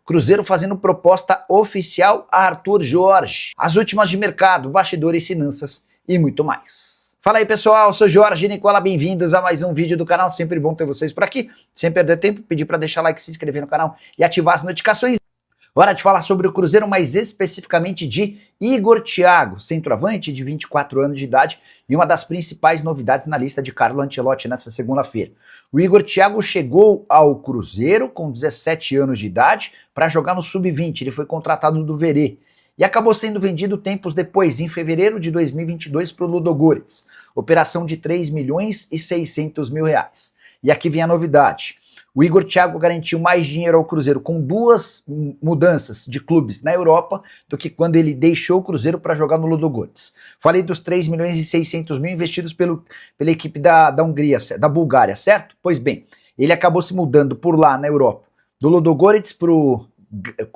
Cruzeiro fazendo proposta oficial a Arthur Jorge. As últimas de mercado, bastidores, finanças e muito mais. Fala aí pessoal, eu sou Jorge Nicola, bem-vindos a mais um vídeo do canal, sempre bom ter vocês por aqui. Sem perder tempo, pedir para deixar like, se inscrever no canal e ativar as notificações. Hora de falar sobre o Cruzeiro, mais especificamente de Igor Thiago, centroavante de 24 anos de idade e uma das principais novidades na lista de Carlo Ancelotti nessa segunda-feira. O Igor Thiago chegou ao Cruzeiro com 17 anos de idade para jogar no Sub-20, ele foi contratado do Verê e acabou sendo vendido tempos depois, em fevereiro de 2022, para o Ludogorets, operação de 3 milhões e 600 mil reais. E aqui vem a novidade. O Igor Thiago garantiu mais dinheiro ao Cruzeiro com duas mudanças de clubes na Europa do que quando ele deixou o Cruzeiro para jogar no Ludogorets. Falei dos 3 milhões e 600 mil investidos pela equipe da Hungria, da Bulgária, certo? Pois bem, ele acabou se mudando por lá na Europa, do Ludogorets para o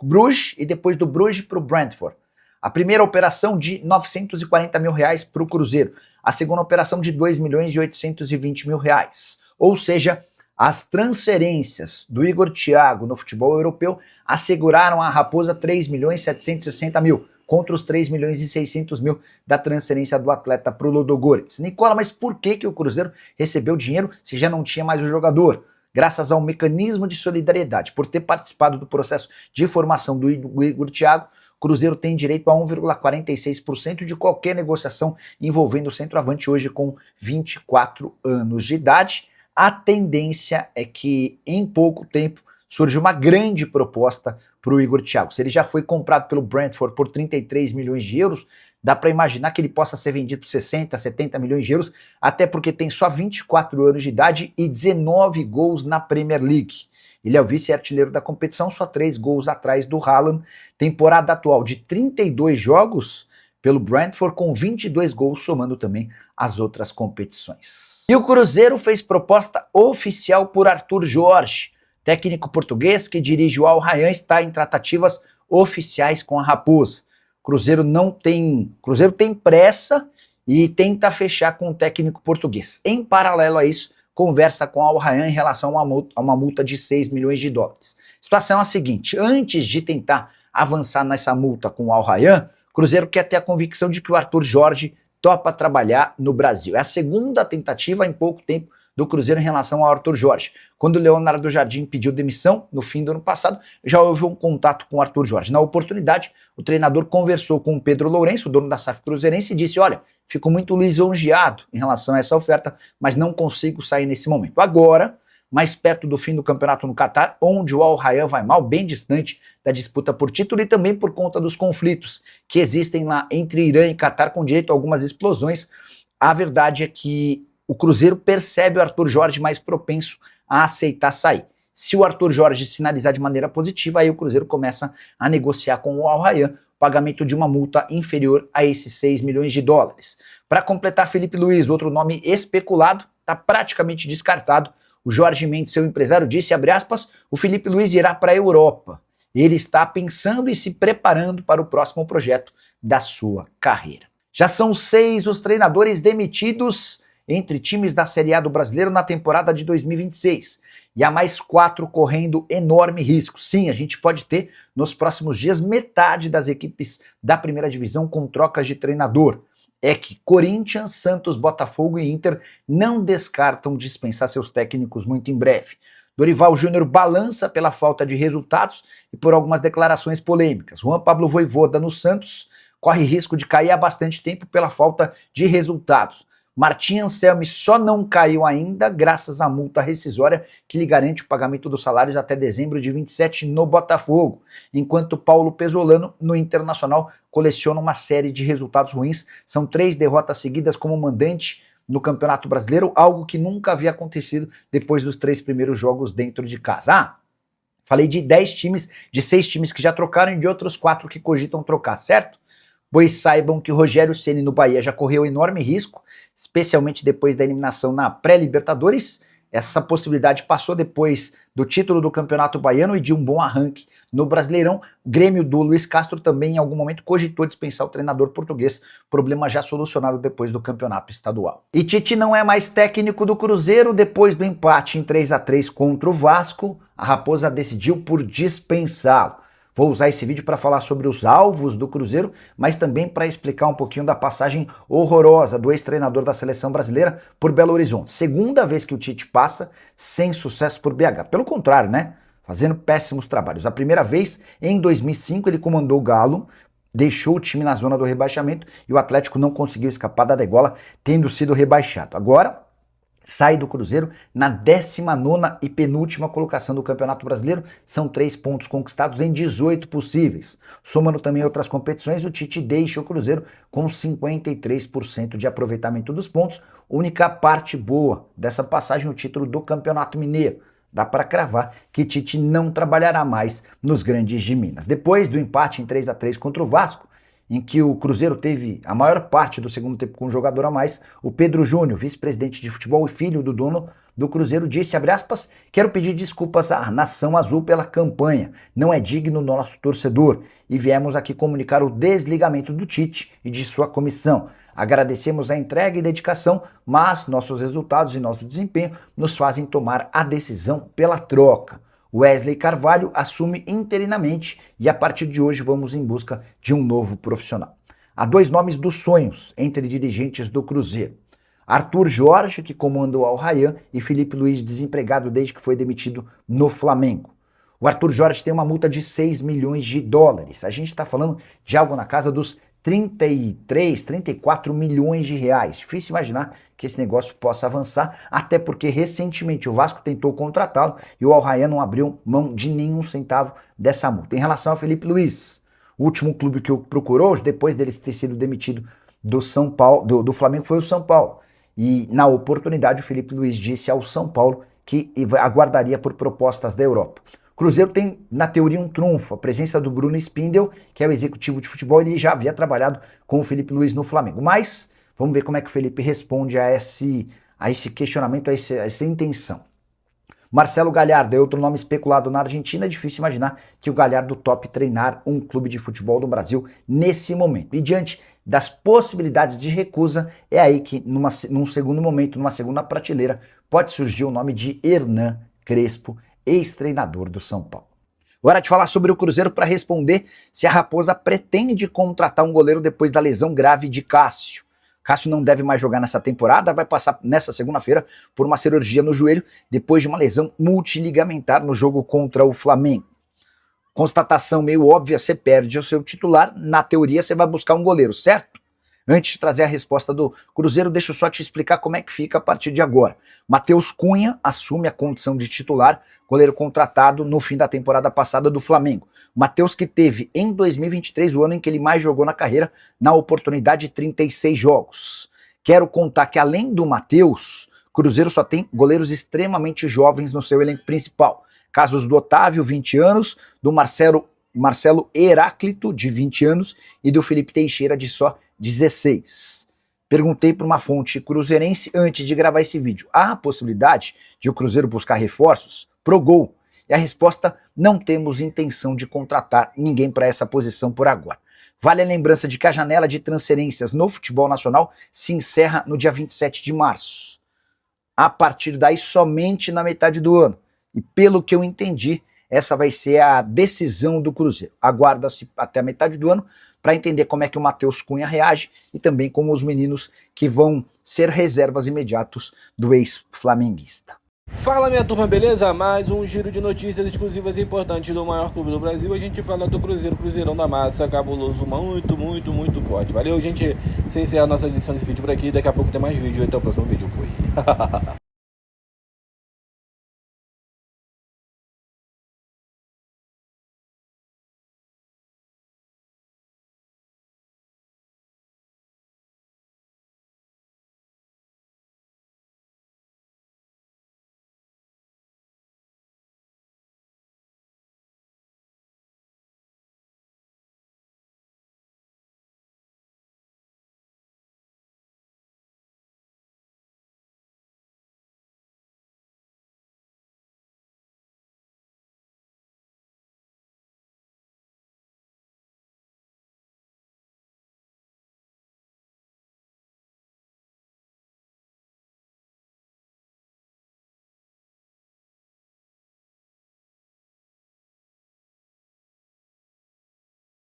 Bruges e depois do Bruges para o Brentford. A primeira operação de 940 mil reais para o Cruzeiro, a segunda operação de 2 milhões e 820 mil reais. Ou seja, as transferências do Igor Thiago no futebol europeu asseguraram à Raposa 3 milhões e 760 mil, contra os 3 milhões e 600 mil da transferência do atleta para o Ludogorets. Nicola, mas por que o Cruzeiro recebeu dinheiro se já não tinha mais o jogador? Graças ao mecanismo de solidariedade, por ter participado do processo de formação do Igor Thiago, o Cruzeiro tem direito a 1,46% de qualquer negociação envolvendo o centroavante hoje com 24 anos de idade. A tendência é que em pouco tempo surge uma grande proposta para o Igor Thiago. Se ele já foi comprado pelo Brentford por 33 milhões de euros, dá para imaginar que ele possa ser vendido por 60, 70 milhões de euros, até porque tem só 24 anos de idade e 19 gols na Premier League. Ele é o vice-artilheiro da competição, só 3 gols atrás do Haaland. Temporada atual de 32 jogos pelo Brentford, com 22 gols, somando também as outras competições. E o Cruzeiro fez proposta oficial por Arthur Jorge, técnico português que dirige o Al Rayyan, está em tratativas oficiais com a Raposa. Cruzeiro tem pressa e tenta fechar com o técnico português. Em paralelo a isso, conversa com o Al Rayyan em relação a uma multa de 6 milhões de dólares. A situação é a seguinte: antes de tentar avançar nessa multa com o Al Rayyan, o Cruzeiro quer ter a convicção de que o Arthur Jorge topa trabalhar no Brasil. É a segunda tentativa em pouco tempo do Cruzeiro em relação ao Arthur Jorge. Quando o Leonardo Jardim pediu demissão, no fim do ano passado, já houve um contato com o Arthur Jorge. Na oportunidade, o treinador conversou com o Pedro Lourenço, o dono da SAF Cruzeirense, e disse: olha, fico muito lisonjeado em relação a essa oferta, mas não consigo sair nesse momento. Agora, mais perto do fim do campeonato no Catar, onde o Al Rayyan vai mal, bem distante da disputa por título e também por conta dos conflitos que existem lá entre Irã e Catar, com direito a algumas explosões, a verdade é que o Cruzeiro percebe o Arthur Jorge mais propenso a aceitar sair. Se o Arthur Jorge sinalizar de maneira positiva, aí o Cruzeiro começa a negociar com o Al Rayyan o pagamento de uma multa inferior a esses 6 milhões de dólares. Para completar, Felipe Luiz, outro nome especulado, está praticamente descartado. O Jorge Mendes, seu empresário, disse, abre aspas, o Felipe Luiz irá para a Europa. Ele está pensando e se preparando para o próximo projeto da sua carreira. Já são 6 os treinadores demitidos entre times da Série A do Brasileiro na temporada de 2026. E há mais 4 correndo enorme risco. Sim, a gente pode ter nos próximos dias metade das equipes da primeira divisão com trocas de treinador. É que Corinthians, Santos, Botafogo e Inter não descartam dispensar seus técnicos muito em breve. Dorival Júnior balança pela falta de resultados e por algumas declarações polêmicas. Juan Pablo Vojvoda no Santos corre risco de cair há bastante tempo pela falta de resultados. Martim Anselmi só não caiu ainda graças à multa rescisória que lhe garante o pagamento dos salários até dezembro de 27 no Botafogo, enquanto Paulo Pesolano no Internacional coleciona uma série de resultados ruins. São 3 derrotas seguidas como mandante no Campeonato Brasileiro, algo que nunca havia acontecido depois dos 3 primeiros jogos dentro de casa. Falei de 10 times, de 6 times que já trocaram e de outros 4 que cogitam trocar, certo? Pois saibam que o Rogério Ceni no Bahia já correu enorme risco, especialmente depois da eliminação na pré-Libertadores. Essa possibilidade passou depois do título do Campeonato Baiano e de um bom arranque no Brasileirão. O Grêmio do Luiz Castro também em algum momento cogitou dispensar o treinador português, problema já solucionado depois do Campeonato Estadual. E Tite não é mais técnico do Cruzeiro. Depois do empate em 3-3 contra o Vasco, a Raposa decidiu por dispensá-lo. Vou usar esse vídeo para falar sobre os alvos do Cruzeiro, mas também para explicar um pouquinho da passagem horrorosa do ex-treinador da seleção brasileira por Belo Horizonte. Segunda vez que o Tite passa sem sucesso por BH. Pelo contrário, né? Fazendo péssimos trabalhos. A primeira vez, em 2005, ele comandou o Galo, deixou o time na zona do rebaixamento e o Atlético não conseguiu escapar da degola, tendo sido rebaixado. Agora, sai do Cruzeiro na 19ª e penúltima colocação do Campeonato Brasileiro. São 3 pontos conquistados em 18 possíveis. Somando também outras competições, o Tite deixa o Cruzeiro com 53% de aproveitamento dos pontos. Única parte boa dessa passagem, o título do Campeonato Mineiro. Dá para cravar que Tite não trabalhará mais nos grandes de Minas. Depois do empate em 3-3 contra o Vasco, em que o Cruzeiro teve a maior parte do segundo tempo com um jogador a mais, o Pedro Júnior, vice-presidente de futebol e filho do dono do Cruzeiro, disse, abre aspas, quero pedir desculpas à Nação Azul pela campanha, não é digno do nosso torcedor, e viemos aqui comunicar o desligamento do Tite e de sua comissão. Agradecemos a entrega e dedicação, mas nossos resultados e nosso desempenho nos fazem tomar a decisão pela troca. Wesley Carvalho assume interinamente e a partir de hoje vamos em busca de um novo profissional. Há 2 nomes dos sonhos entre dirigentes do Cruzeiro. Arthur Jorge, que comanda o Al Rayyan, e Felipe Luiz, desempregado desde que foi demitido no Flamengo. O Arthur Jorge tem uma multa de 6 milhões de dólares. A gente está falando de algo na casa dos 33, 34 milhões de reais. Difícil imaginar que esse negócio possa avançar, até porque recentemente o Vasco tentou contratá-lo e o Al Rayyan não abriu mão de nenhum centavo dessa multa. Em relação ao Felipe Luiz, o último clube que o procurou, depois dele ter sido demitido do São Paulo, do Flamengo, foi o São Paulo. E na oportunidade o Felipe Luiz disse ao São Paulo que aguardaria por propostas da Europa. O Cruzeiro tem, na teoria, um trunfo, a presença do Bruno Spindel, que é o executivo de futebol, ele já havia trabalhado com o Felipe Luiz no Flamengo. Mas vamos ver como é que o Felipe responde a esse questionamento, a essa intenção. Marcelo Galhardo é outro nome especulado na Argentina, é difícil imaginar que o Galhardo tope treinar um clube de futebol do Brasil nesse momento. E diante das possibilidades de recusa, é aí que num segundo momento, numa segunda prateleira, pode surgir o nome de Hernan Crespo, ex-treinador do São Paulo. Agora de falar sobre o Cruzeiro para responder se a Raposa pretende contratar um goleiro depois da lesão grave de Cássio. Cássio não deve mais jogar nessa temporada, vai passar nessa segunda-feira por uma cirurgia no joelho depois de uma lesão multiligamentar no jogo contra o Flamengo. Constatação meio óbvia, você perde o seu titular, na teoria você vai buscar um goleiro, certo? Antes de trazer a resposta do Cruzeiro, deixa eu só te explicar como é que fica a partir de agora. Matheus Cunha assume a condição de titular, goleiro contratado no fim da temporada passada do Flamengo. Matheus que teve em 2023 o ano em que ele mais jogou na carreira, na oportunidade de 36 jogos. Quero contar que além do Matheus, Cruzeiro só tem goleiros extremamente jovens no seu elenco principal. Casos do Otávio, 20 anos, do Marcelo Heráclito, de 20 anos, e do Felipe Teixeira, de só 16. Perguntei para uma fonte cruzeirense antes de gravar esse vídeo. Há a possibilidade de o Cruzeiro buscar reforços pro gol? E a resposta, não temos intenção de contratar ninguém para essa posição por agora. Vale a lembrança de que a janela de transferências no futebol nacional se encerra no dia 27 de março. A partir daí, somente na metade do ano. E pelo que eu entendi, essa vai ser a decisão do Cruzeiro. Aguarda-se até a metade do ano para entender como é que o Matheus Cunha reage e também como os meninos que vão ser reservas imediatos do ex-flamenguista. Fala minha turma, beleza? Mais um giro de notícias exclusivas e importantes do maior clube do Brasil. A gente fala do Cruzeiro, Cruzeirão da Massa, cabuloso, muito forte. Valeu, gente. Se encerra a nossa edição desse vídeo por aqui. Daqui a pouco tem mais vídeo. Até o próximo vídeo. Fui.